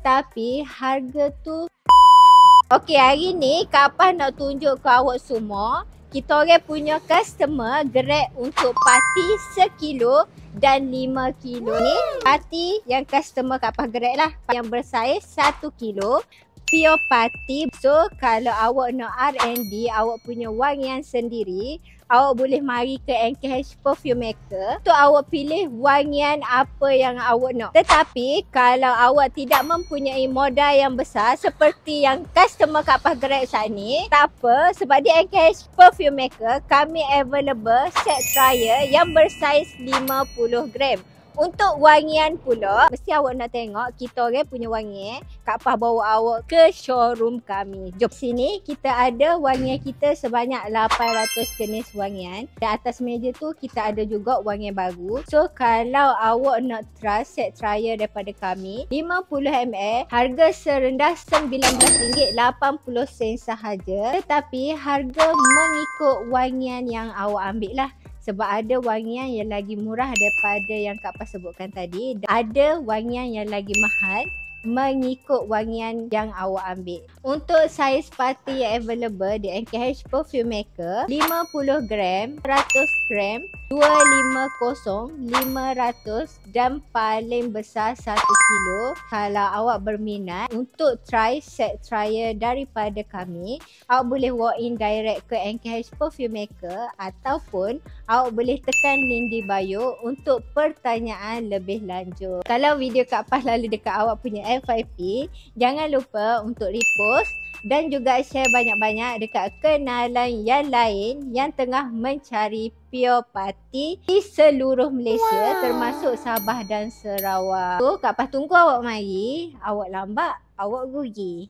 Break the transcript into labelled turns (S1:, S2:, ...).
S1: Tetapi harga tu okey, hari ni Kak Pah nak tunjuk ke awak semua kita orang punya customer gerak untuk parti 1 kilo dan 5 kilo ni. Parti yang customer Kak Pah gerak lah, yang bersaiz 1 kilo pure party. So kalau awak nak R&D, awak punya wangian sendiri, awak boleh mari ke NKH Perfume Maker untuk awak pilih wangian apa yang awak nak. Tetapi kalau awak tidak mempunyai modal yang besar seperti yang customer Kak Pah gerak saat ni, tak apa, sebab di NKH Perfume Maker kami available set trial yang bersaiz 50 gram. Untuk wangian pula, mesti awak nak tengok kita orang punya wangi. Kak Pah bawa awak ke showroom kami. Jom sini, kita ada wangian kita sebanyak 800 jenis wangian. Dan atas meja tu kita ada juga wangian baru. So kalau awak nak try set trial daripada kami 50ml, harga serendah RM19.80 sahaja. Tetapi harga mengikut wangian yang awak ambil lah. Sebab ada wangian yang lagi murah daripada yang Kak Pah sebutkan tadi. Ada wangian yang lagi mahal mengikut wangian yang awak ambil. Untuk saiz party yang available di NKH Perfume Maker, 50 gram, 100 gram, 250, 500 dan paling besar 1 kilo. Kalau awak berminat untuk try set trial daripada kami, awak boleh walk in direct ke NKH Perfume Maker ataupun awak boleh tekan link di bio untuk pertanyaan lebih lanjut. Kalau video Kak Pah lalu dekat awak punya FYP, jangan lupa untuk repost dan juga share banyak-banyak dekat kenalan yang lain yang tengah mencari pure party di seluruh Malaysia, termasuk Sabah dan Sarawak. So Kak Pah tunggu awak mari, awak lambat, awak rugi.